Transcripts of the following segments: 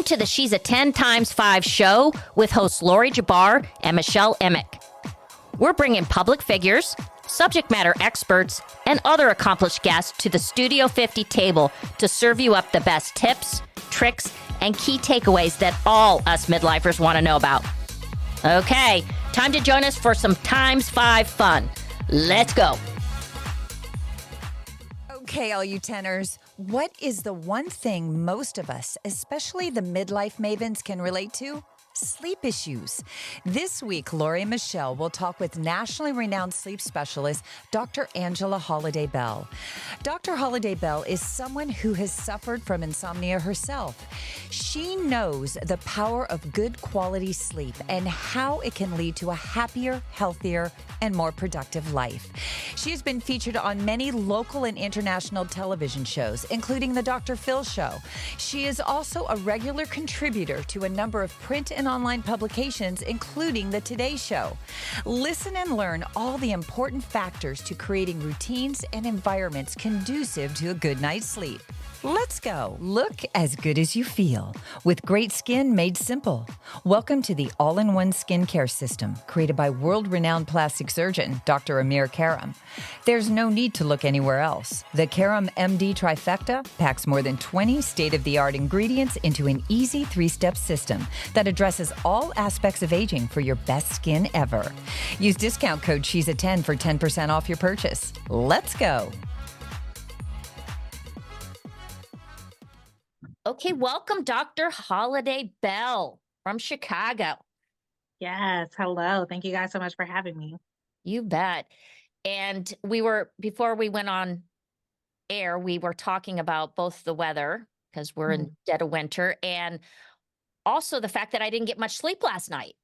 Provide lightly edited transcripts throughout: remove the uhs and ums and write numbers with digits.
to the She's a 10 times 5 show with hosts Laurie Jabbar and Michelle Emick. We're bringing public figures, subject matter experts, and other accomplished guests to the Studio 50 table to serve you up the best tips, tricks, and key takeaways that all us midlifers want to know about. Okay, time to join us for some times 5 fun. Let's go. Okay, all you tenors, what is the one thing most of us, especially the midlife mavens, can relate to? Sleep issues. This week, Laurie and Michelle will talk with nationally renowned sleep specialist, Dr. Angela Holliday Bell. Dr. Holliday Bell is someone who has suffered from insomnia herself. She knows the power of good quality sleep and how it can lead to a happier, healthier, and more productive life. She has been featured on many local and international television shows, including The Dr. Phil Show. She is also a regular contributor to a number of print and online publications, including The Today Show. Listen and learn all the important factors to creating routines and environments conducive to a good night's sleep. Let's go. Look as good as you feel with great skin made simple. Welcome to the all-in-one skincare system created by world-renowned plastic surgeon Dr. Amir Karam. There's no need to look anywhere else. The Karam MD Trifecta packs more than 20 state-of-the-art ingredients into an easy 3-step system that addresses all aspects of aging for your best skin ever. Use discount code SHE'S10 for 10% off your purchase. Let's go. Okay, welcome Dr. Holliday Bell from Chicago. Yes, hello. Thank you guys so much for having me. You bet. And before we went on air, we were talking about both the weather, because we're in dead of winter, and also the fact that I didn't get much sleep last night.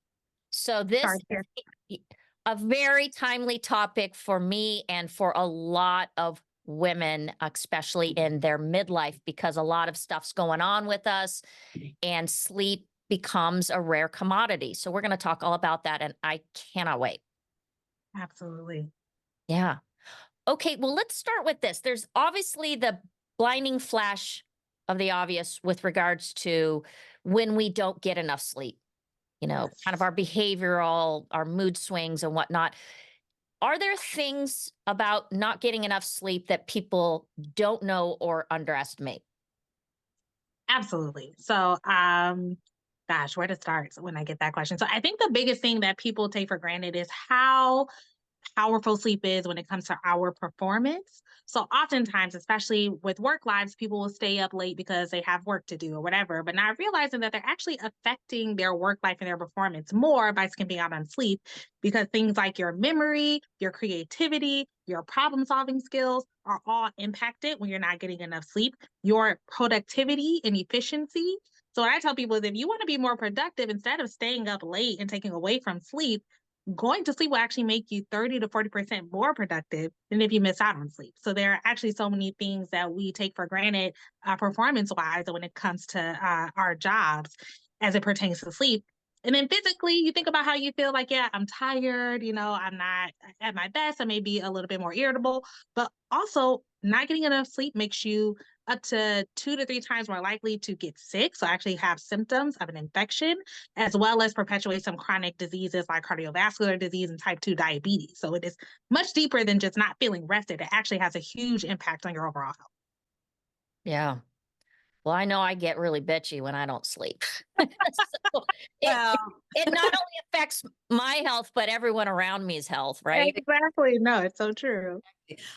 So this is a very timely topic for me and for a lot of women, especially in their midlife, because a lot of stuff's going on with us and sleep becomes a rare commodity. So we're going to talk all about that, and I cannot wait. Absolutely. Yeah. Okay, well, let's start with this. There's obviously the blinding flash of the obvious with regards to when we don't get enough sleep, kind of our behavioral, our mood swings and whatnot. Are there things about not getting enough sleep that people don't know or underestimate? Absolutely. So, gosh, where to start when I get that question? So I think the biggest thing that people take for granted is how powerful sleep is when it comes to our performance. So oftentimes, especially with work lives, people will stay up late because they have work to do or whatever, but not realizing that they're actually affecting their work life and their performance more by skimping out on sleep, because things like your memory, your creativity, your problem solving skills are all impacted when you're not getting enough sleep, your productivity and efficiency. So what I tell people is, if you want to be more productive, instead of staying up late and taking away from sleep, going to sleep will actually make you 30 to 40% more productive than if you miss out on sleep. So there are actually so many things that we take for granted performance-wise when it comes to our jobs as it pertains to sleep. And then physically, you think about how you feel like, yeah, I'm tired, I'm not at my best, I may be a little bit more irritable, but also not getting enough sleep makes you up to 2 to 3 times more likely to get sick, so actually have symptoms of an infection, as well as perpetuate some chronic diseases like cardiovascular disease and type 2 diabetes. So it is much deeper than just not feeling rested. It actually has a huge impact on your overall health. Yeah. Well, I know I get really bitchy when I don't sleep. So it not only affects my health, but everyone around me's health, right? Exactly. No, it's so true.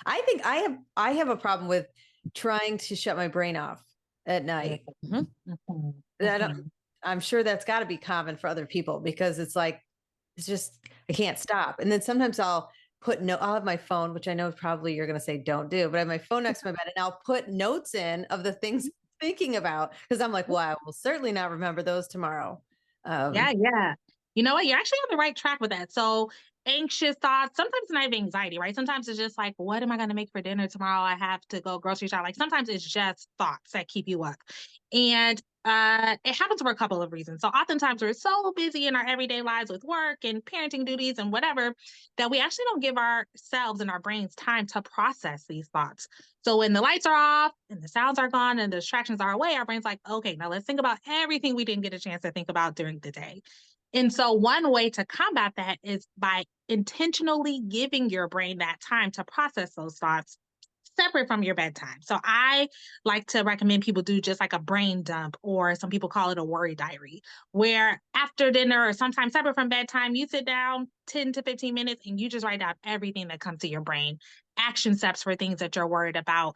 I think I have a problem with trying to shut my brain off at night. I'm sure that's got to be common for other people, because it's like, I can't stop. And then sometimes I'll have my phone, which I know probably you're going to say don't do, but I have my phone next to my bed, and I'll put notes in of the things I'm thinking about, because I'm like, well, I will certainly not remember those tomorrow. Yeah. You know what? You're actually on the right track with that. So anxious thoughts, sometimes it's not even anxiety, right? Sometimes it's just like, what am I going to make for dinner tomorrow? I have to go grocery shop. Like sometimes it's just thoughts that keep you up. And It happens for a couple of reasons. So oftentimes we're so busy in our everyday lives with work and parenting duties and whatever that we actually don't give ourselves and our brains time to process these thoughts. So when the lights are off and the sounds are gone and the distractions are away, our brain's like, okay, now let's think about everything we didn't get a chance to think about during the day. And so one way to combat that is by intentionally giving your brain that time to process those thoughts separate from your bedtime. So I like to recommend people do just like a brain dump, or some people call it a worry diary, where after dinner or sometimes separate from bedtime, you sit down 10 to 15 minutes and you just write down everything that comes to your brain, action steps for things that you're worried about,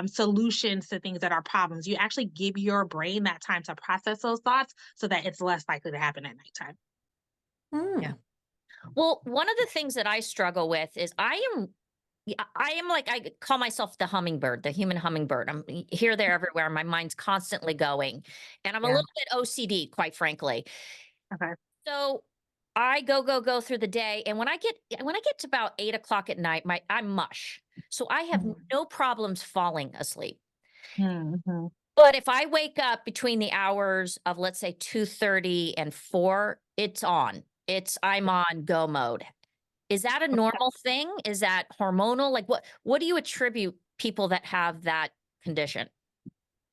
solutions to things that are problems. You actually give your brain that time to process those thoughts so that it's less likely to happen at nighttime. Yeah. Mm. Well, one of the things that I struggle with is I am like, I call myself the hummingbird, the human hummingbird. I'm here, there, everywhere. My mind's constantly going. And I'm a Yeah. little bit OCD, quite frankly. Okay. So I go through the day. And when I get to about 8 o'clock at night, I'm mush. So I have no problems falling asleep. Mm-hmm. But if I wake up between the hours of, let's say, 2:30 and 4, it's on. I'm on go mode. Is that a normal thing? Is that hormonal? Like, what do you attribute people that have that condition?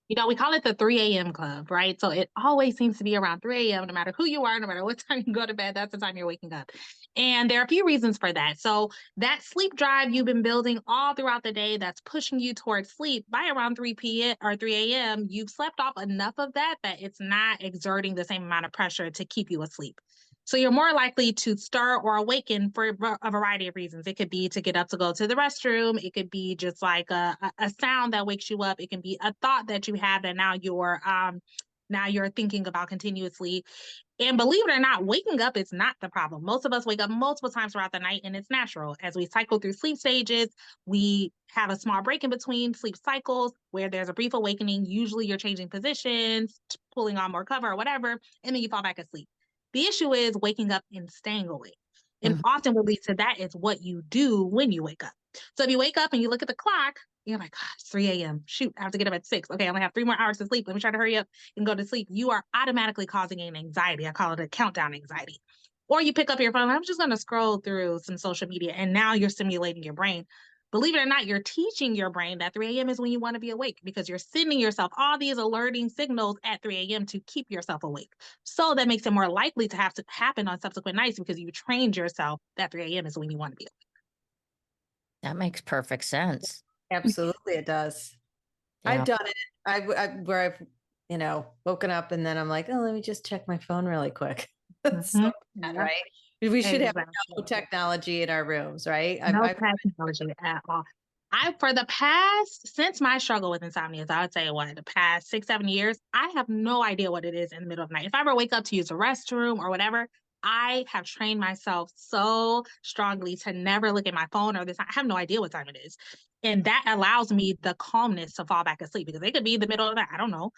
We call it the 3 a.m. club, right? So it always seems to be around 3 a.m., no matter who you are, no matter what time you go to bed, that's the time you're waking up. And there are a few reasons for that. So that sleep drive you've been building all throughout the day that's pushing you towards sleep by around 3 p.m. or 3 a.m., you've slept off enough of that it's not exerting the same amount of pressure to keep you asleep. So you're more likely to stir or awaken for a variety of reasons. It could be to get up to go to the restroom. It could be just like a sound that wakes you up. It can be a thought that you have that now you're thinking about continuously. And believe it or not, waking up is not the problem. Most of us wake up multiple times throughout the night, and it's natural. As we cycle through sleep stages, we have a small break in between sleep cycles where there's a brief awakening. Usually you're changing positions, pulling on more cover or whatever, and then you fall back asleep. The issue is waking up and staying awake. And Mhm. often what leads to that is what you do when you wake up. So if you wake up and you look at the clock, you're like, "God, it's 3 a.m. Shoot, I have to get up at 6. Okay, I only have 3 more hours to sleep. Let me try to hurry up and go to sleep." You are automatically causing an anxiety. I call it a countdown anxiety. Or you pick up your phone, I'm just going to scroll through some social media, and now you're stimulating your brain. Believe it or not, you're teaching your brain that 3 a.m. is when you want to be awake, because you're sending yourself all these alerting signals at 3 a.m. to keep yourself awake. So that makes it more likely to have to happen on subsequent nights because you trained yourself that 3 a.m. is when you want to be That makes perfect sense. Absolutely, it does. I've Yeah. done it. Where I've, woken up and then I'm like, oh, let me just check my phone really quick. awake. That's so bad, Yeah, right? We should have no exactly. technology in our rooms, right? No technology at all. For the past, since my struggle with insomnia, so I would say the past 6, 7 years, I have no idea what it is in the middle of the night. If I ever wake up to use the restroom or whatever, I have trained myself so strongly to never look at my phone or this. I have no idea what time it is. And that allows me the calmness to fall back asleep, because it could be the middle of the night. I don't know.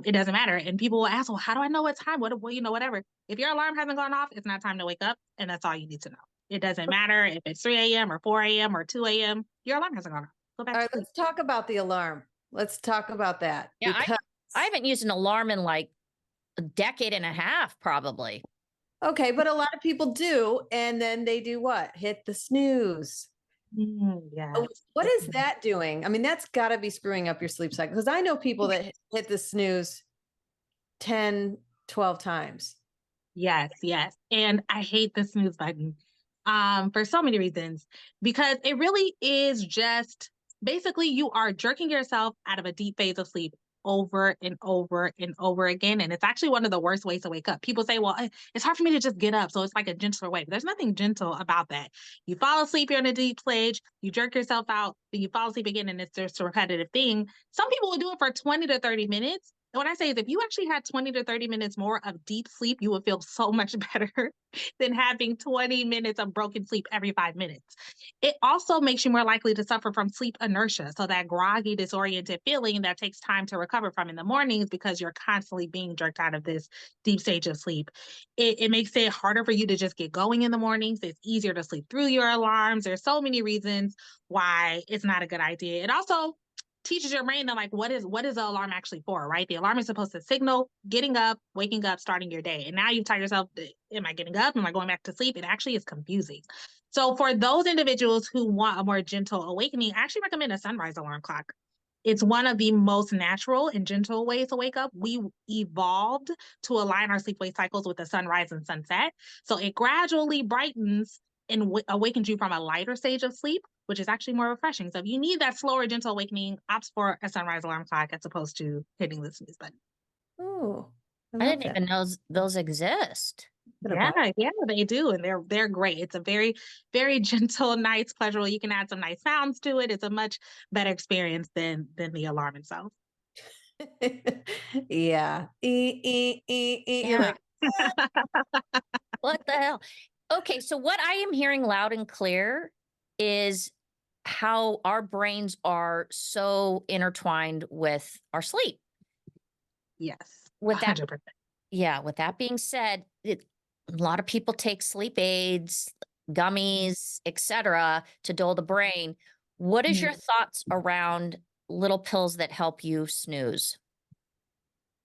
It doesn't matter. And people will ask, well, how do I know what time? Whatever. If your alarm hasn't gone off, it's not time to wake up. And that's all you need to know. It doesn't matter if it's 3 a.m. or 4 a.m. or 2 a.m. Your alarm hasn't gone off. Go back All to right, sleep. let's talk about the alarm. Let's talk about that Yeah. because I haven't used an alarm in like a decade and a half, probably. okay, but a lot of people do, and then they do what? Hit the snooze. Yes. Oh, what is that doing? I mean, that's got to be screwing up your sleep cycle, because I know people that hit the snooze 10, 12 times. Yes, yes. And I hate the snooze button for so many reasons, because it really is just basically you are jerking yourself out of a deep phase of sleep over and over and over again. And it's actually one of the worst ways to wake up. People say, well, it's hard for me to just get up. So it's like a gentler way. But there's nothing gentle about that. You fall asleep, you're in a deep stage, you jerk yourself out, then you fall asleep again, and it's just a repetitive thing. Some people will do it for 20 to 30 minutes. And what I say is, if you actually had 20 to 30 minutes more of deep sleep, you would feel so much better than having 20 minutes of broken sleep every 5 minutes. It also makes you more likely to suffer from sleep inertia. So that groggy, disoriented feeling that takes time to recover from in the mornings, because you're constantly being jerked out of this deep stage of sleep. It makes it harder for you to just get going in the mornings. It's easier to sleep through your alarms. There's so many reasons why it's not a good idea. It also teaches your brain that like, what is the alarm actually for, right? The alarm is supposed to signal getting up, waking up, starting your day. And now you tell yourself, am I getting up? Am I going back to sleep? It actually is confusing. So for those individuals who want a more gentle awakening, I actually recommend a sunrise alarm clock. It's one of the most natural and gentle ways to wake up. We evolved to align our sleep-wake cycles with the sunrise and sunset. So it gradually brightens and awakens you from a lighter stage of sleep, which is actually more refreshing. So if you need that slower, gentle awakening, opt for a sunrise alarm clock as opposed to hitting the snooze button. Oh, I I love didn't that. even know those exist. Yeah, they do, and they're great. It's a very, very gentle, nice, pleasurable. You can add some nice sounds to it. It's a much better experience than the alarm itself. Yeah. You're Yeah. like, What the hell? Okay, so what I am hearing loud and clear is how our brains are so intertwined with our sleep. Yes, With that, 100%. yeah, with that being said, a lot of people take sleep aids, gummies, etc., to dull the brain. What is your thoughts around little pills that help you snooze?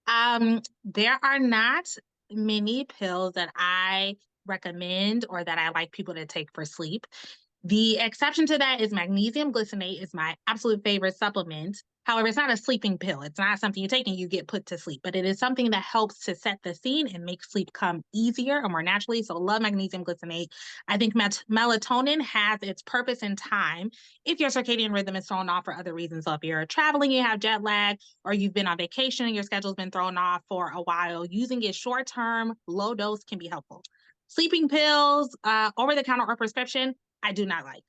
There are not many pills that I recommend or that I like people to take for sleep. The exception to that is magnesium glycinate is my absolute favorite supplement. However, it's not a sleeping pill. It's not something you take and you get put to sleep, but it is something that helps to set the scene and make sleep come easier or more naturally. So love magnesium glycinate. I think melatonin has its purpose in time if your circadian rhythm is thrown off for other reasons. So if you're traveling, you have jet lag, or you've been on vacation and your schedule's been thrown off for a while, using it short term, low dose can be helpful. Sleeping pills, over the counter or prescription, I do not like.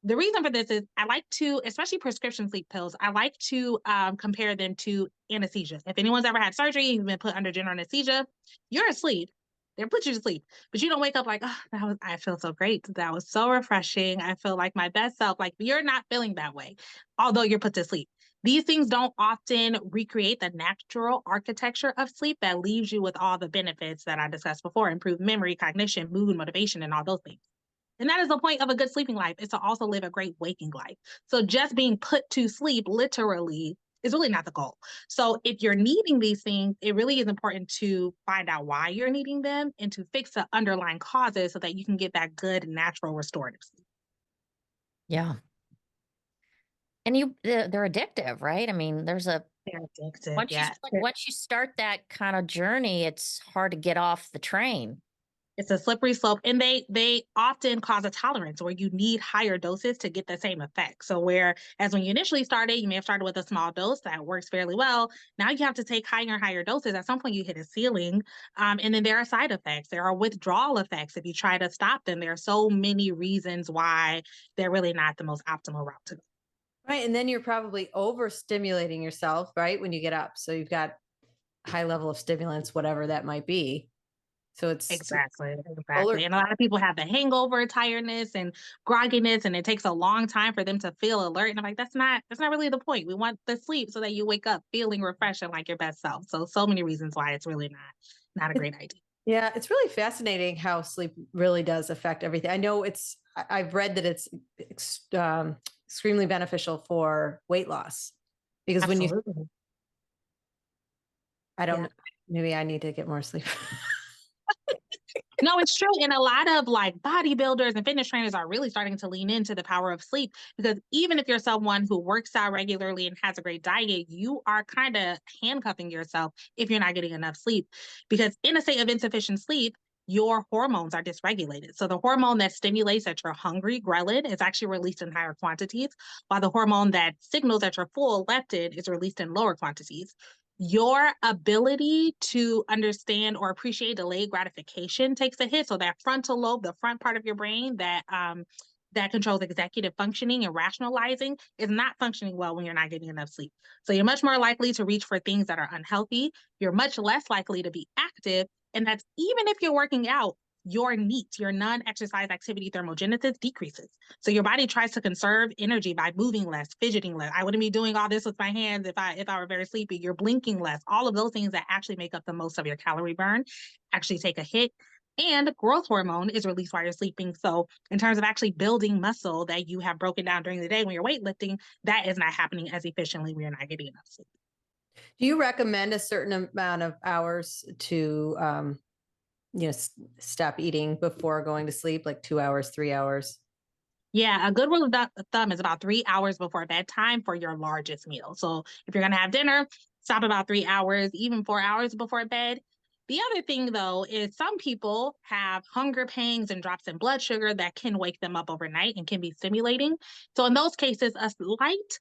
The reason for this is I like to, especially prescription sleep pills, I like to compare them to anesthesia. If anyone's ever had surgery, you've been put under general anesthesia, you're asleep. They put you to sleep, but you don't wake up like, oh, I feel so great. That was so refreshing. I feel like my best self. Like you're not feeling that way, although you're put to sleep. These things don't often recreate the natural architecture of sleep that leaves you with all the benefits that I discussed before, improved memory, cognition, mood, motivation, and all those things. And that is the point of a good sleeping life, is to also live a great waking life. So just being put to sleep literally is really not the goal. So if you're needing these things, it really is important to find out why you're needing them and to fix the underlying causes so that you can get that good, natural, restorative sleep. Yeah. And they're addictive, right? I mean, there's a They're addictive, once yeah. you start that kind of journey, it's hard to get off the train. It's a slippery slope, and they often cause a tolerance where you need higher doses to get the same effect. So whereas when you initially started, you may have started with a small dose that works fairly well. Now you have to take higher and higher doses. At some point, you hit a ceiling, and then there are side effects. There are withdrawal effects if you try to stop them. There are so many reasons why they're really not the most optimal route to go. right. And then you're probably overstimulating yourself, right? When you get up. So you've got high level of stimulants, whatever that might be. So it's Exactly, solar. exactly. And a lot of people have the hangover, tiredness, and grogginess, and it takes a long time for them to feel alert. And I'm like, that's not really the point. We want the sleep so that you wake up feeling refreshed and like your best self. So many reasons why it's really not a great idea. Yeah, it's really fascinating how sleep really does affect everything. I know I've read that it's extremely beneficial for weight loss because when you, Absolutely. I don't Yeah. know, maybe I need to get more sleep. No, it's true. And a lot of like bodybuilders and fitness trainers are really starting to lean into the power of sleep, because even if you're someone who works out regularly and has a great diet, you are kind of handcuffing yourself if you're not getting enough sleep. Because in a state of insufficient sleep, your hormones are dysregulated. So the hormone that stimulates that you're hungry, ghrelin, is actually released in higher quantities, while the hormone that signals that you're full, leptin, is released in lower quantities. Your ability to understand or appreciate delayed gratification takes a hit. So that frontal lobe, the front part of your brain that controls executive functioning and rationalizing, is not functioning well when you're not getting enough sleep. So you're much more likely to reach for things that are unhealthy. You're much less likely to be active. And that's even if you're working out, your NEAT, your non-exercise activity thermogenesis, decreases. So your body tries to conserve energy by moving less, fidgeting less. I wouldn't be doing all this with my hands if I were very sleepy. You're blinking less. All of those things that actually make up the most of your calorie burn actually take a hit. And growth hormone is released while you're sleeping. So, in terms of actually building muscle that you have broken down during the day when you're weightlifting, that is not happening as efficiently when you're not getting enough sleep. Do you recommend a certain amount of hours to, stop eating before going to sleep, like 2 hours, 3 hours? Yeah, a good rule of thumb is about 3 hours before bedtime for your largest meal. So if you're going to have dinner, stop about 3 hours, even 4 hours before bed. The other thing, though, is some people have hunger pangs and drops in blood sugar that can wake them up overnight and can be stimulating. So in those cases, a light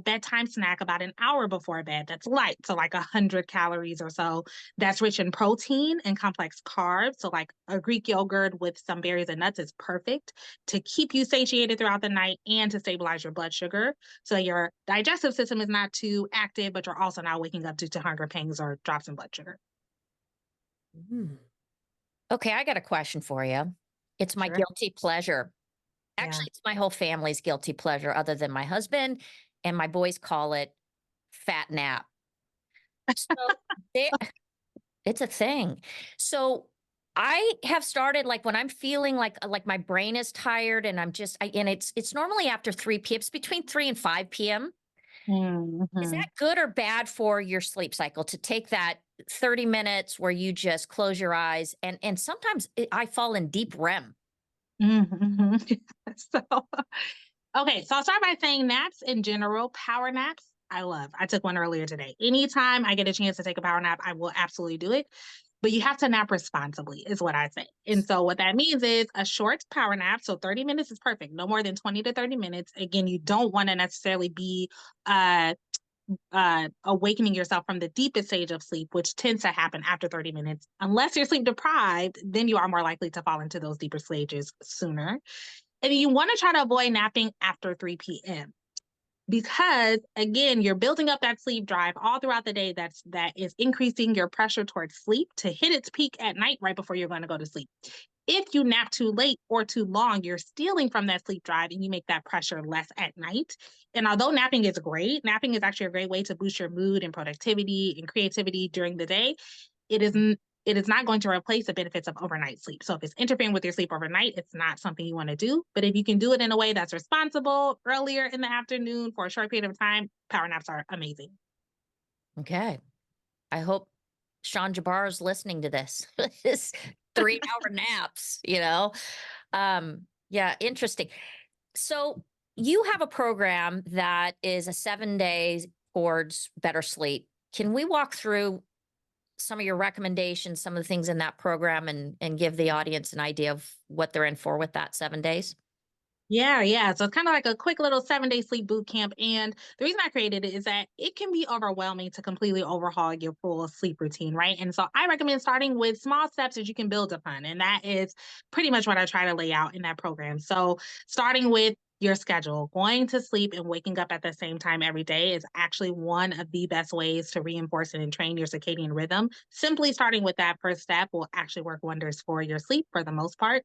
bedtime snack about an hour before bed that's light, so like 100 calories or so, that's rich in protein and complex carbs. So like a Greek yogurt with some berries and nuts is perfect to keep you satiated throughout the night and to stabilize your blood sugar so your digestive system is not too active, but you're also not waking up due to hunger pangs or drops in blood sugar. Mm, Okay, I got a question for you. It's my Sure. guilty pleasure. Yeah. Actually, it's my whole family's guilty pleasure, other than my husband, and my boys call it fat nap. So they it's a thing. So I have started, like, when I'm feeling like my brain is tired and and it's normally after 3 p.m. It's between 3 and 5 p.m. Is Mhm. that good or bad for your sleep cycle to take that 30 minutes where you just close your eyes and sometimes I fall in deep REM? Mhm. So, okay, so I'll start by saying naps in general, power naps, I love. I took one earlier today. Anytime I get a chance to take a power nap, I will absolutely do it. But you have to nap responsibly, is what I say. And so, what that means is a short power nap. So, 30 minutes is perfect, no more than 20 to 30 minutes. Again, you don't want to necessarily be uh, awakening yourself from the deepest stage of sleep, which tends to happen after 30 minutes. Unless you're sleep deprived, then you are more likely to fall into those deeper stages sooner. And you want to try to avoid napping after 3 p.m. because again, you're building up that sleep drive all throughout the day that is increasing your pressure towards sleep to hit its peak at night right before you're going to go to sleep. If you nap too late or too long, you're stealing from that sleep drive and you make that pressure less at night. And although napping is great, napping is actually a great way to boost your mood and productivity and creativity during the day. It isn't it is not going to replace the benefits of overnight sleep. So if it's interfering with your sleep overnight, it's not something you want to do. But if you can do it in a way that's responsible earlier in the afternoon for a short period of time, power naps are amazing. Okay. I hope Sean Jabbar is listening to this. His 3-hour naps, you know? Yeah, interesting. So you have a program that is a 7 days towards better sleep. Can we walk through some of your recommendations, some of the things in that program and give the audience an idea of what they're in for with that 7 days? Yeah, yeah. So it's kind of like a quick little 7 day sleep boot camp. And the reason I created it is that it can be overwhelming to completely overhaul your full sleep routine, right? And so I recommend starting with small steps that you can build upon. And that is pretty much what I try to lay out in that program. So starting with your schedule, going to sleep and waking up at the same time every day is actually one of the best ways to reinforce and train your circadian rhythm. Simply starting with that first step will actually work wonders for your sleep for the most part.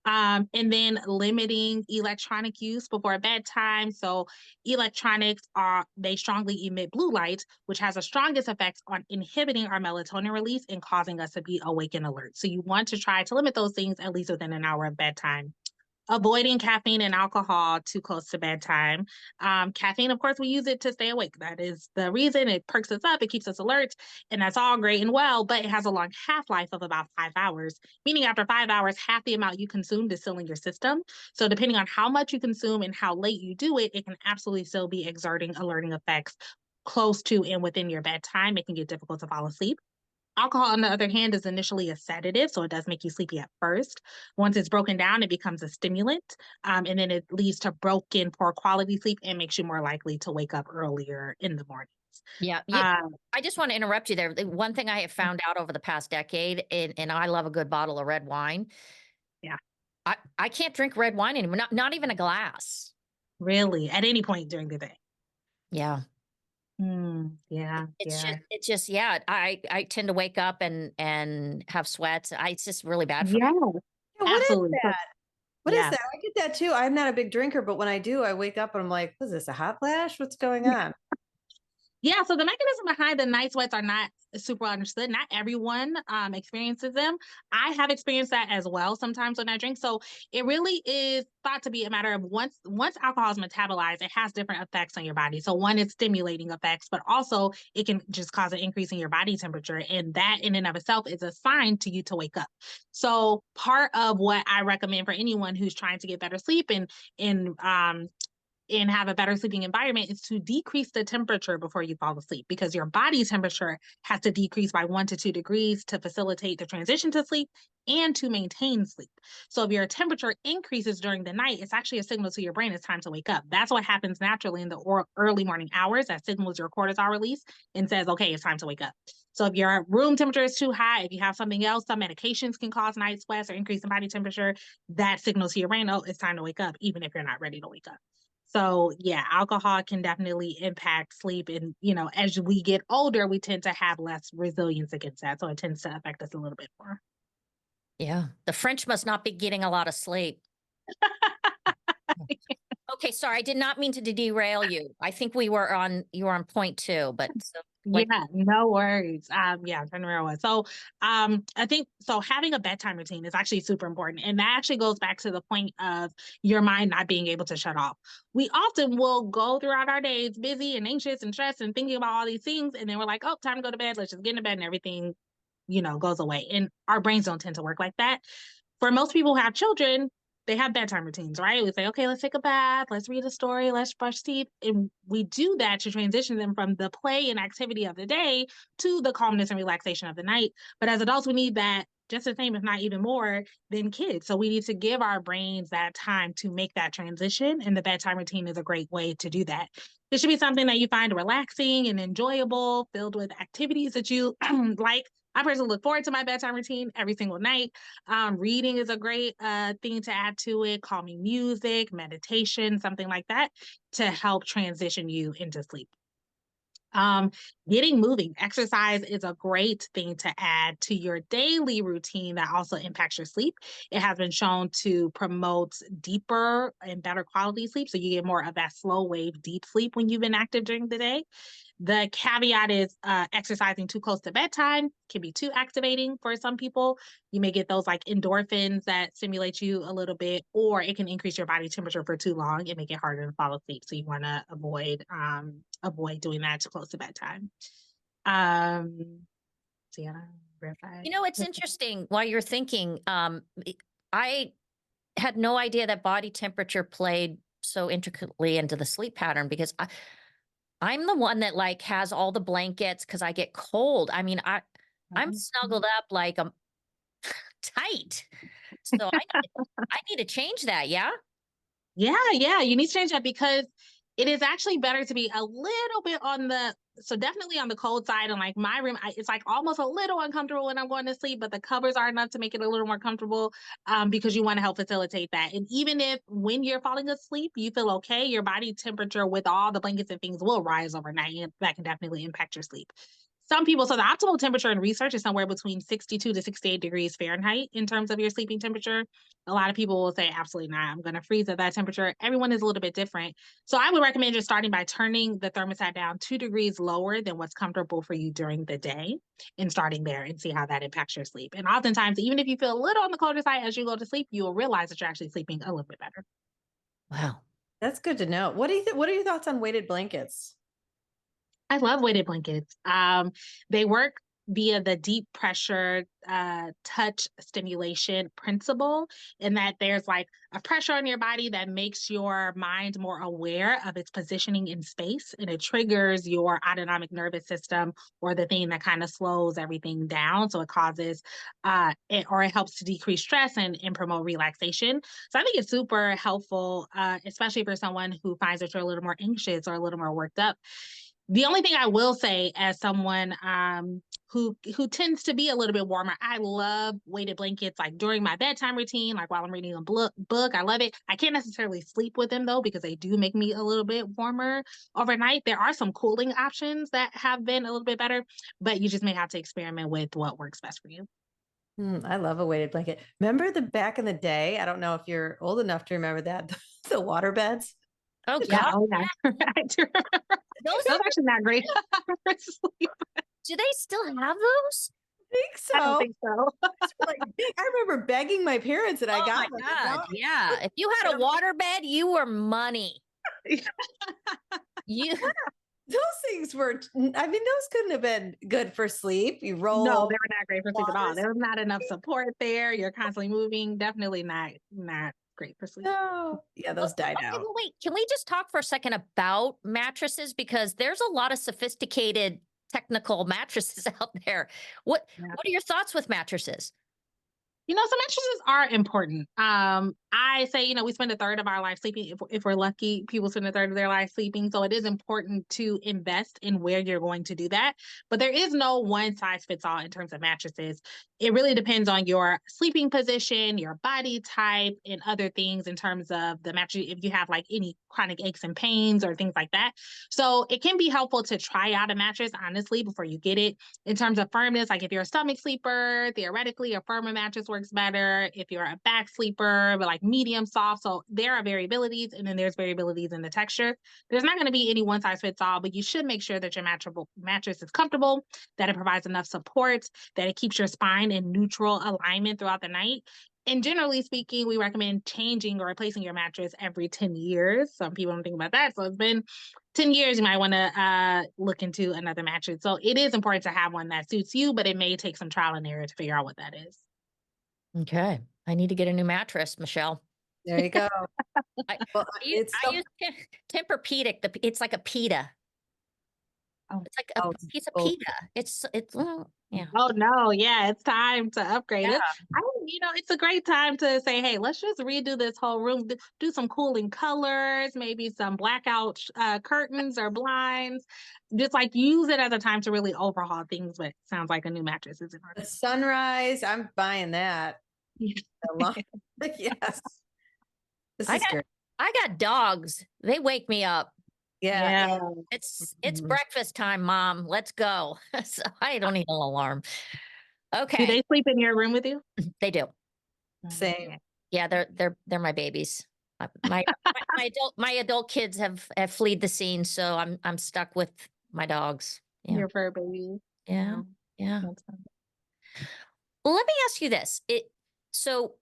And then limiting electronic use before bedtime. So electronics they strongly emit blue light, which has the strongest effects on inhibiting our melatonin release and causing us to be awake and alert. So you want to try to limit those things at least within an hour of bedtime. Avoiding caffeine and alcohol too close to bedtime. Caffeine, of course, we use it to stay awake. That is the reason. It perks us up, it keeps us alert, and that's all great and well, but it has a long half life of about 5 hours, meaning after 5 hours, half the amount you consumed is still in your system. So, depending on how much you consume and how late you do it, it can absolutely still be exerting alerting effects close to and within your bedtime, making it difficult to fall asleep. Alcohol, on the other hand, is initially a sedative, so it does make you sleepy at first. Once it's broken down, it becomes a stimulant, and then it leads to broken, poor quality sleep and makes you more likely to wake up earlier in the mornings. Yeah. Um, I just want to interrupt you there. The one thing I have found out over the past decade, and I love a good bottle of red wine. yeah, I can't drink red wine anymore, not even a glass. really, at any point during the day. Yeah. Yeah, It's yeah. just yeah, I tend to wake up and have sweats. It's just really bad for me. Yeah, Yeah, what is absolutely. So, that? What is yeah. that? I get that too. I'm not a big drinker, but when I do, I wake up and I'm like, "Was this a hot flash? What's going on?" Yeah, so the mechanism behind the night sweats are not super understood. Not everyone experiences them. I have experienced that as well sometimes when I drink. So it really is thought to be a matter of once alcohol is metabolized, it has different effects on your body. So one is stimulating effects, but also it can just cause an increase in your body temperature. And that in and of itself is a sign to you to wake up. So part of what I recommend for anyone who's trying to get better sleep and have a better sleeping environment is to decrease the temperature before you fall asleep because your body temperature has to decrease by 1 to 2 degrees to facilitate the transition to sleep and to maintain sleep. So if your temperature increases during the night, it's actually a signal to your brain it's time to wake up. That's what happens naturally in the early morning hours. That signals your cortisol release and says, okay, it's time to wake up. So if your room temperature is too high, if you have something else, some medications can cause night sweats or increase in body temperature, that signals to your brain, oh, it's time to wake up, even if you're not ready to wake up. So yeah, alcohol can definitely impact sleep. And, as we get older, we tend to have less resilience against that. So it tends to affect us a little bit more. Yeah. The French must not be getting a lot of sleep. Okay, sorry, I did not mean to derail you. I think you were on point two, but so like, Yeah, no worries. Yeah, I'm trying to remember what. So, I think so. Having a bedtime routine is actually super important, and that actually goes back to the point of your mind not being able to shut off. We often will go throughout our days busy and anxious and stressed and thinking about all these things, and then we're like, "Oh, time to go to bed. Let's just get into bed," and everything, goes away. And our brains don't tend to work like that. For most people who have children, they have bedtime routines, right? We say, okay, let's take a bath, let's read a story, let's brush teeth. And we do that to transition them from the play and activity of the day to the calmness and relaxation of the night. But as adults, we need that just the same, if not even more, than kids. So we need to give our brains that time to make that transition. And the bedtime routine is a great way to do that. It should be something that you find relaxing and enjoyable, filled with activities that you like. I personally look forward to my bedtime routine every single night. Reading is a great thing to add to it, calming music, meditation, something like that to help transition you into sleep. Um, Getting moving, exercise is a great thing to add to your daily routine that also impacts your sleep. It has been shown to promote deeper and better quality sleep. So you get more of that slow wave, deep sleep when you've been active during the day. The caveat is exercising too close to bedtime can be too activating for some people. You may get those like endorphins that stimulate you a little bit, or it can increase your body temperature for too long and make it harder to fall asleep. So you want to avoid doing that too close to bedtime. So yeah, verify. it's interesting while you're thinking, I had no idea that body temperature played so intricately into the sleep pattern because I'm the one that like has all the blankets because I get cold. I mean, I'm snuggled up like I'm tight. So I need to change that. Yeah. Yeah, you need to change that because it is actually better to be a little bit so definitely on the cold side. And like my room, it's like almost a little uncomfortable when I'm going to sleep, but the covers are enough to make it a little more comfortable because you want to help facilitate that. And even if when you're falling asleep, you feel okay, your body temperature with all the blankets and things will rise overnight. And that can definitely impact your sleep. So the optimal temperature in research is somewhere between 62 to 68 degrees Fahrenheit in terms of your sleeping temperature. A lot of people will say, absolutely not, I'm going to freeze at that temperature. Everyone is a little bit different. So I would recommend just starting by turning the thermostat down 2 degrees lower than what's comfortable for you during the day and starting there and see how that impacts your sleep. And oftentimes, even if you feel a little on the colder side as you go to sleep, you will realize that you're actually sleeping a little bit better. Wow. That's good to know. What are your thoughts on weighted blankets? I love weighted blankets. They work via the deep pressure touch stimulation principle, in that there's like a pressure on your body that makes your mind more aware of its positioning in space, and it triggers your autonomic nervous system, or the thing that kind of slows everything down. So it causes it helps to decrease stress and promote relaxation. So I think it's super helpful, especially for someone who finds that you're a little more anxious or a little more worked up. The only thing I will say, as someone who tends to be a little bit warmer, I love weighted blankets like during my bedtime routine, like while I'm reading a book. I love it. I can't necessarily sleep with them though, because they do make me a little bit warmer overnight. There are some cooling options that have been a little bit better, but you just may have to experiment with what works best for you. I love a weighted blanket. Remember the back in the day? I don't know if you're old enough to remember that, the water beds. Oh Yeah. God. Oh yeah. I do remember. those Those are, are actually not great for sleep. do they still have those? think I don't so. think so. Like, I remember begging my parents and I Oh got my one. God. Yeah. If you had a water bed, you were money. You, Those things were, I mean, those couldn't have been good for sleep. You roll No, over. they were not great for sleep at all. waters. There was not enough support there. You're constantly moving. Definitely not great for sleep. No. Yeah, those died okay, out. well, wait, can we just talk for a second about mattresses? Because there's a lot of sophisticated technical mattresses out there. Yeah. What are your thoughts with mattresses? Some mattresses are important. I say, we spend a third of our life sleeping. If we're lucky, people spend a third of their life sleeping. So it is important to invest in where you're going to do that. But there is no one size fits all in terms of mattresses. It really depends on your sleeping position, your body type, and other things in terms of the mattress, if you have like any chronic aches and pains or things like that. So it can be helpful to try out a mattress, honestly, before you get it. In terms of firmness, like if you're a stomach sleeper, theoretically, a firmer mattress works better. If you're a back sleeper, but like medium soft. So there are variabilities, and then there's variabilities in the texture. There's not going to be any one size fits all, but you should make sure that your mattress is comfortable, that it provides enough support, that it keeps your spine in neutral alignment throughout the night. And generally speaking, we recommend changing or replacing your mattress every 10 years. Some people don't think about that. So it's been 10 years, you might want to look into another mattress. So it is important to have one that suits you, but it may take some trial and error to figure out what that is. Okay. I need to get a new mattress, Michelle. There you go. I, Well, I use Tempur-Pedic. It's like a pita. Oh. It's like a piece of pita. Well, yeah. Oh no, yeah, it's time to upgrade Yeah. it. It's a great time to say, hey, let's just redo this whole room, do some cooling colors, maybe some blackout curtains or blinds. Just like use it as a time to really overhaul things. But it sounds like a new mattress is in the order. sunrise, I'm buying that. Yes. This is great. I got dogs. They wake me up. Yeah. It's Mhm. breakfast time, Mom. Let's go. So I don't need an alarm. Do Okay. they sleep in your room with you? They do. Same. Yeah, they're my babies. My adult kids have fled the scene, so I'm stuck with my dogs. Yeah. Your fur baby. Yeah. Yeah. That's fun. Well, let me ask you this. So,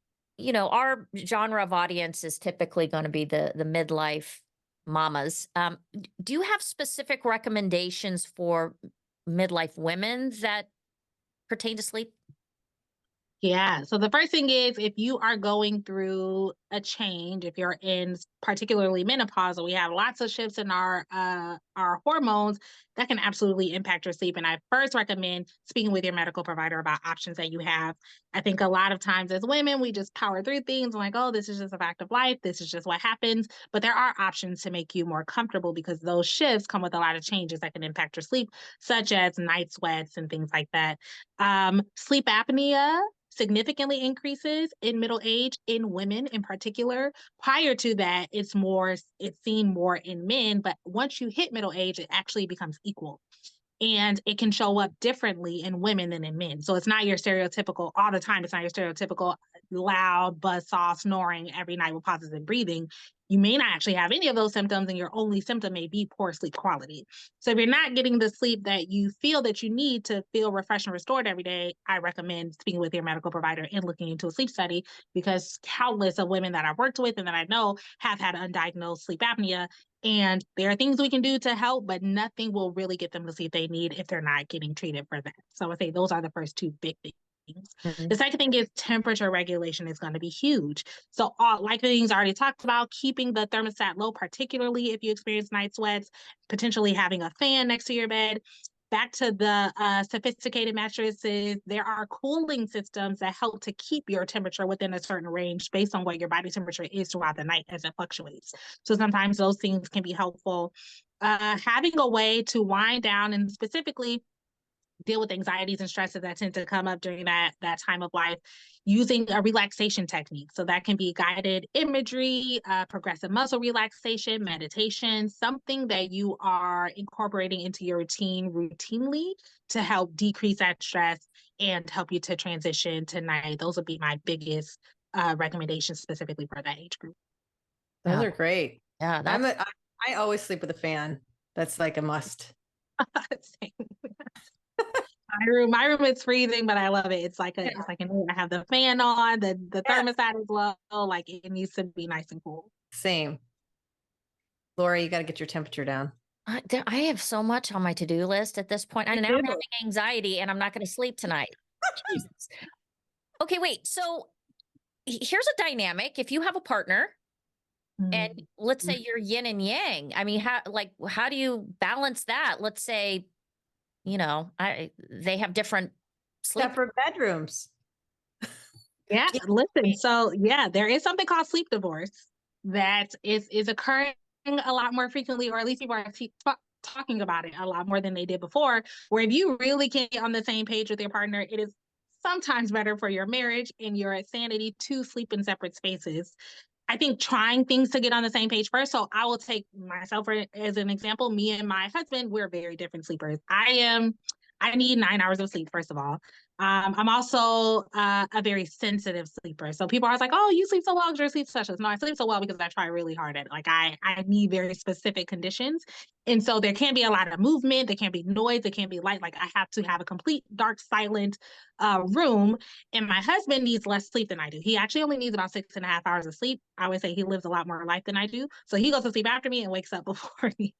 our genre of audience is typically going to be the midlife mamas. Do you have specific recommendations for midlife women that pertain to sleep? Yeah. So the first thing is if you are going through a change, if you're in particularly menopause, we have lots of shifts in our hormones that can absolutely impact your sleep. And I first recommend speaking with your medical provider about options that you have. I think a lot of times as women, we just power through things and like, oh, this is just a fact of life. This is just what happens. But there are options to make you more comfortable because those shifts come with a lot of changes that can impact your sleep, such as night sweats and things like that. Sleep apnea significantly increases in middle age in women in particular. Prior to that, it's seen more in men, but once you hit middle age, it actually becomes equal. And it can show up differently in women than in men. So it's not your stereotypical all the time. It's not your stereotypical loud, buzzsaw, snoring every night with pauses in breathing. You may not actually have any of those symptoms, and your only symptom may be poor sleep quality. So if you're not getting the sleep that you feel that you need to feel refreshed and restored every day, I recommend speaking with your medical provider and looking into a sleep study because countless of women that I've worked with and that I know have had undiagnosed sleep apnea. And there are things we can do to help, but nothing will really get them the sleep they need if they're not getting treated for that. So I would say those are the first two big things. Mhm. The second thing is temperature regulation is going to be huge. So like the things I already talked about, keeping the thermostat low, particularly if you experience night sweats, potentially having a fan next to your bed. Back to the sophisticated mattresses, there are cooling systems that help to keep your temperature within a certain range based on what your body temperature is throughout the night as it fluctuates. So sometimes those things can be helpful. Having a way to wind down and specifically deal with anxieties and stresses that tend to come up during that time of life using a relaxation technique. So that can be guided imagery, progressive muscle relaxation, meditation, something that you are incorporating into your routine routinely to help decrease that stress and help you to transition to night. Those would be my biggest recommendations specifically for that age group. Those Yeah. are great. Yeah, I always sleep with a fan. That's like a must. My room is freezing, but I love it. It's like I have the fan on, the thermostat is low, like it needs to be nice and cool. Same. Lori, you got to get your temperature down. I have so much on my to-do list at this point. And now I'm having anxiety and I'm not going to sleep tonight. Jesus. Okay, wait. So here's a dynamic. If you have a partner and let's say you're yin and yang, I mean, how do you balance that? Let's say, they have different sleep. Separate bedrooms. Yeah, listen. So yeah, there is something called sleep divorce that is occurring a lot more frequently, or at least people are talking about it a lot more than they did before. Where if you really can't get on the same page with your partner, it is sometimes better for your marriage and your sanity to sleep in separate spaces. I think trying things to get on the same page first. So I will take myself as an example. Me and my husband, we're very different sleepers. I need 9 hours of sleep, first of all. I'm also a very sensitive sleeper. So people are always like, oh, you sleep so well because you're a sleep specialist. No, I sleep so well because I try really hard at it. Like I need very specific conditions. And so there can't be a lot of movement. There can't be noise. There can't be light. Like I have to have a complete dark, silent room. And my husband needs less sleep than I do. He actually only needs about 6.5 hours of sleep. I would say he lives a lot more life than I do. So he goes to sleep after me and wakes up before me.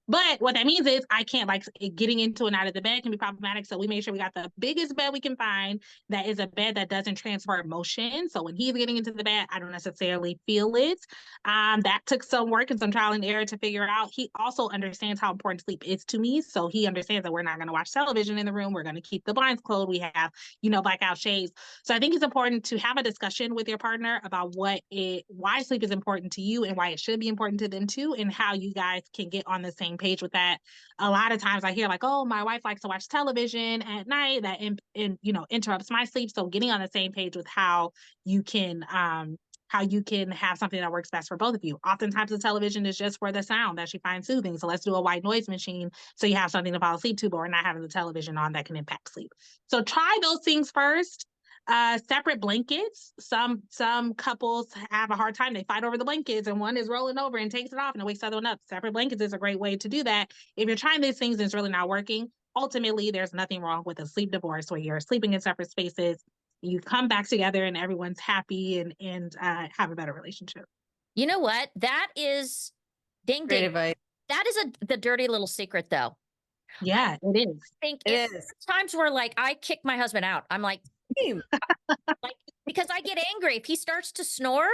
But what that means is I can't, like, getting into and out of the bed can be problematic. So we made sure we got the biggest bed we can find that is a bed that doesn't transfer motion. So when he's getting into the bed, I don't necessarily feel it. That took some work and some trial and error to figure out. He also understands how important sleep is to me. So he understands that we're not going to watch television in the room. We're going to keep the blinds closed. We have, blackout shades. So I think it's important to have a discussion with your partner about why sleep is important to you and why it should be important to them too, and how you guys can get on the same page with that. A lot of times I hear like, oh, my wife likes to watch television at night that interrupts my sleep. So getting on the same page with how you can have something that works best for both of you. Oftentimes the television is just for the sound that she finds soothing. So let's do a white noise machine so you have something to fall asleep to, but we're not having the television on that can impact sleep. So try those things first. Separate blankets. Some couples have a hard time. They fight over the blankets and one is rolling over and takes it off and it wakes the other one up. Separate blankets is a great way to do that. If you're trying these things and it's really not working, ultimately there's nothing wrong with a sleep divorce where you're sleeping in separate spaces. You come back together and everyone's happy and have a better relationship. You know what? That is ding Great ding. advice. That is the dirty little secret though. Yeah, it is. I think It is. times where like I kick my husband out. I'm like, because I get angry if he starts to snore.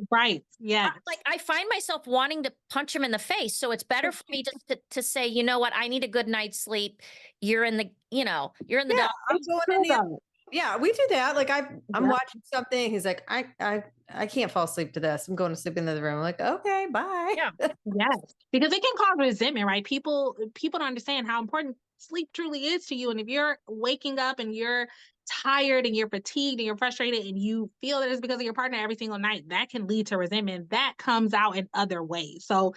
Right. Yeah. Like I find myself wanting to punch him in the face. So it's better for me just to say, you know what, I need a good night's sleep. You're in the Yeah, I'm going in the yeah, we do that. Like I'm watching something. He's like, I can't fall asleep to this. I'm going to sleep in the other room. I'm like, okay, bye. Yeah. Yes. Because it can cause resentment, right? People don't understand how important sleep truly is to you. And if you're waking up and you're tired and you're fatigued and you're frustrated and you feel that it's because of your partner every single night, that can lead to resentment. That comes out in other ways. So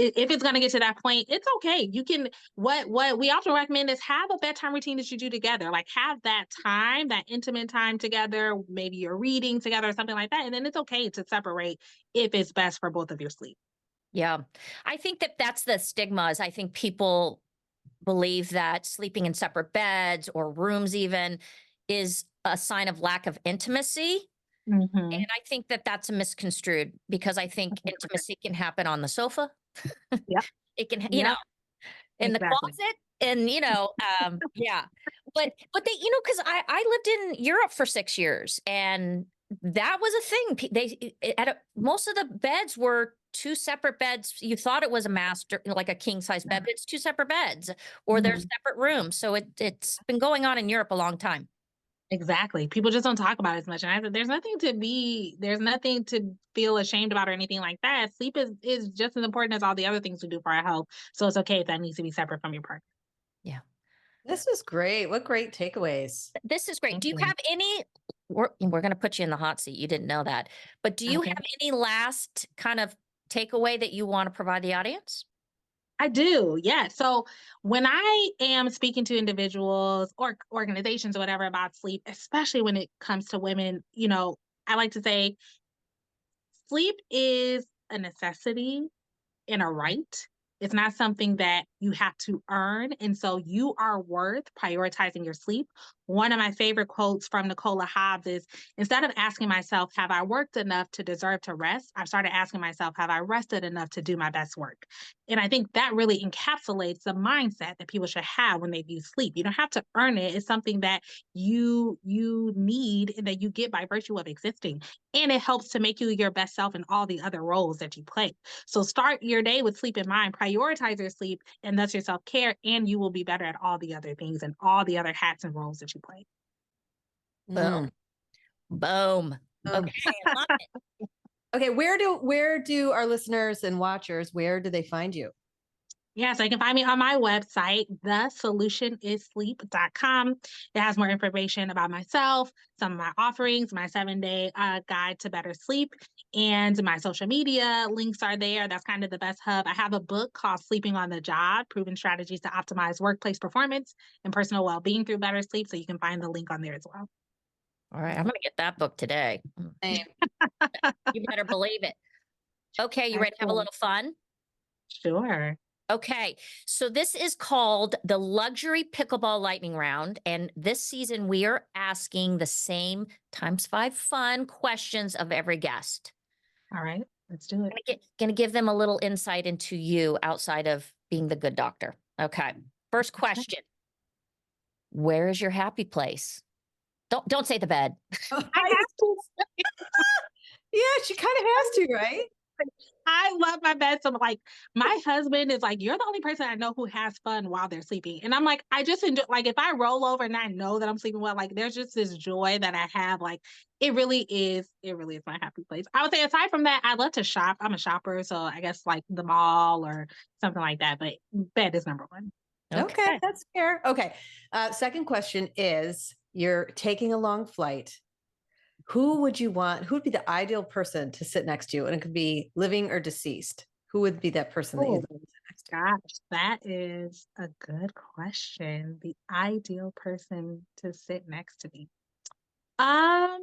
if it's going to get to that point, it's okay. You can, what we often recommend is have a bedtime routine that you do together. Like have that time, that intimate time together. Maybe you're reading together or something like that. And then it's okay to separate if it's best for both of your sleep. Yeah. I think that's the stigma is I think people believe that sleeping in separate beds or rooms even is a sign of lack of intimacy. Mm-hmm. And I think that's misconstrued because I think intimacy can happen on the sofa. Yep. It can, in the Exactly. closet and, yeah. But they, because I lived in Europe for 6 years and that was a thing. Most of the beds were 2 separate beds. You thought it was a master, like a king size bed, but it's 2 separate beds or there's separate rooms. So it's been going on in Europe a long time. Exactly. People just don't talk about it as much. And I said, there's nothing to feel ashamed about or anything like that. Sleep is just as important as all the other things we do for our health. So it's okay if that needs to be separate from your partner. Yeah. This was great. What great takeaways. This is great. Thank Do you you. have any, we're going to put you in the hot seat. You didn't know that, but do you have any last kind of takeaway that you want to provide the audience? I do. Yeah. So when I am speaking to individuals or organizations or whatever about sleep, especially when it comes to women, I like to say sleep is a necessity and a right. It's not something that you have to earn. And so you are worth prioritizing your sleep. One of my favorite quotes from Nicola Hobbs is, instead of asking myself, have I worked enough to deserve to rest? I've started asking myself, have I rested enough to do my best work? And I think that really encapsulates the mindset that people should have when they view sleep. You don't have to earn it. It's something that you need and that you get by virtue of existing. And it helps to make you your best self in all the other roles that you play. So start your day with sleep in mind, prioritize your sleep, and that's your self-care, and you will be better at all the other things and all the other hats and roles that you play. Boom. Boom. Um, Okay. I love it. Okay, where do our listeners and watchers, where do they find you? Yeah, so you can find me on my website, thesolutionissleep.com. It has more information about myself, some of my offerings, my 7-day guide to better sleep, and my social media links are there. That's kind of the best hub. I have a book called Sleeping on the Job, Proven Strategies to Optimize Workplace Performance and Personal Well-Being Through Better Sleep. So you can find the link on there as well. All right. I'm going to get that book today. Same. You better believe it. Okay. You ready to have a little fun? Sure. Okay, so this is called the Luxury Pickleball Lightning Round. And this season, we are asking the same ×5 fun questions of every guest. All right, let's do it. Gonna give them a little insight into you outside of being the good doctor. Okay, first question. Where is your happy place? Don't say the bed. I have to. Yeah, she kind of has to, right? I love my bed. So like my husband is like, you're the only person I know who has fun while they're sleeping. And I'm like, I just enjoy, like if I roll over and I know that I'm sleeping well, like there's just this joy that I have. Like it really is my happy place. I would say aside from that, I love to shop. I'm a shopper. So I guess like the mall or something like that. But bed is number one. Okay, that's fair. Okay. Second question is, you're taking a long flight. Who would be the ideal person to sit next to you? And it could be living or deceased. Who would be that person that you'd Oh, sit next to? gosh, that is a good question. The ideal person to sit next to me. I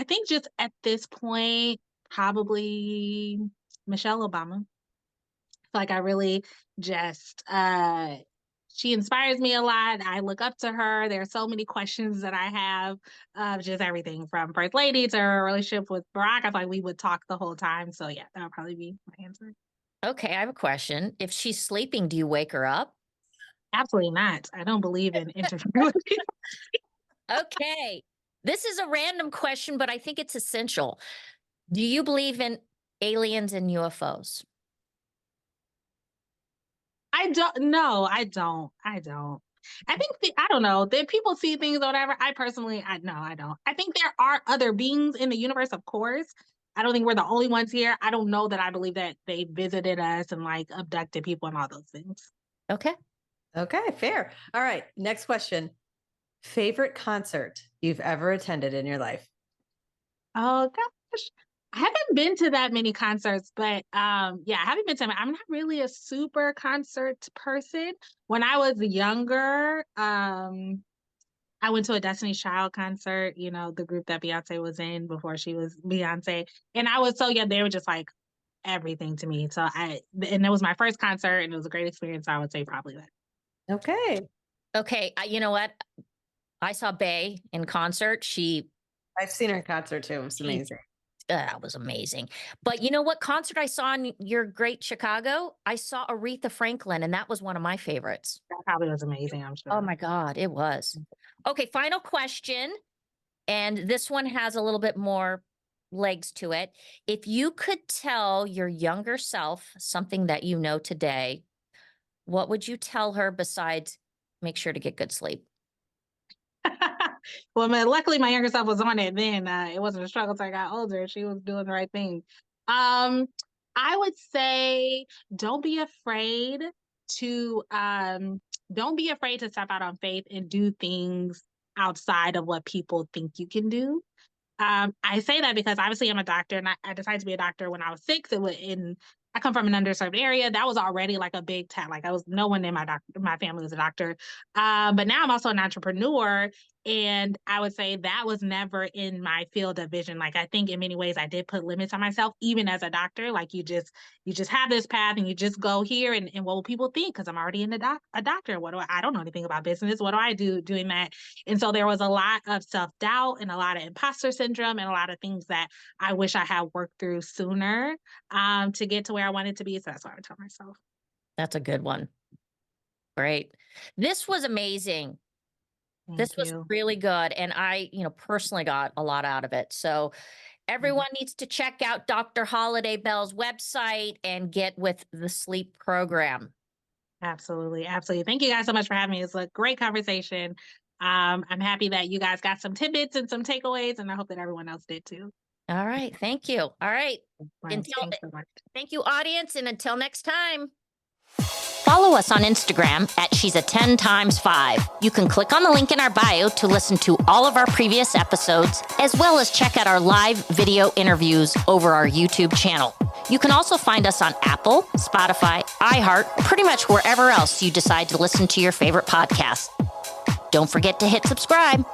think just at this point, probably Michelle Obama. Like I really just she inspires me a lot. I look up to her. There are so many questions that I have of just everything from First Lady to her relationship with Barack. I feel like we would talk the whole time. So yeah, that would probably be my answer. Okay, I have a question. If she's sleeping, do you wake her up? Absolutely not. I don't believe in interviewing with people. Okay, this is a random question, but I think it's essential. Do you believe in aliens and UFOs? I don't. No, I don't. I don't. I think I don't know that people see things or whatever. I personally, no, I don't. I think there are other beings in the universe, of course. I don't think we're the only ones here. I don't know that I believe that they visited us and like abducted people and all those things. Okay. Okay, fair. All right. Next question. Favorite concert you've ever attended in your life? Oh gosh. I haven't been to that many concerts, but yeah, I haven't been to I'm not really a super concert person. When I was younger, I went to a Destiny's Child concert, the group that Beyonce was in before she was Beyonce. And I was so young, they were just like everything to me. And it was my first concert and it was a great experience. So I would say probably that. Okay. Okay. You know what? I saw Bey in concert. I've seen her in concert too. It was amazing. That was amazing. But you know what concert I saw in your great Chicago? I saw Aretha Franklin, and that was one of my favorites. That probably was amazing, I'm sure. Oh my God, it was. Okay, final question. And this one has a little bit more legs to it. If you could tell your younger self something that you know today, what would you tell her besides make sure to get good sleep? Well, luckily my younger self was on it then. It wasn't a struggle until I got older. She was doing the right thing. I would say don't be afraid to step out on faith and do things outside of what people think you can do. I say that because obviously I'm a doctor and I decided to be a doctor when I was 6. I come from an underserved area. That was already like a big task. Like no one in my family was a doctor. But now I'm also an entrepreneur And I would say that was never in my field of vision. Like, I think in many ways I did put limits on myself, even as a doctor. Like, you just have this path and you just go here, and what will people think? Because I'm already a doctor. What do I don't know anything about business. What do I do doing that? And so there was a lot of self-doubt and a lot of imposter syndrome and a lot of things that I wish I had worked through sooner to get to where I wanted to be. So that's what I would tell myself. That's a good one. Great. This was amazing. This was really good. And I, personally got a lot out of it. So everyone needs to check out Dr. Holliday Bell's website and get with the sleep program. Absolutely. Absolutely. Thank you guys so much for having me. It's a great conversation. I'm happy that you guys got some tidbits and some takeaways, and I hope that everyone else did too. All right. Thank you. All right. Thanks so much. Thank you, audience. And until next time. Follow us on Instagram at She's a 10 times 5. You can click on the link in our bio to listen to all of our previous episodes, as well as check out our live video interviews over our YouTube channel. You can also find us on Apple, Spotify, iHeart, pretty much wherever else you decide to listen to your favorite podcast. Don't forget to hit subscribe.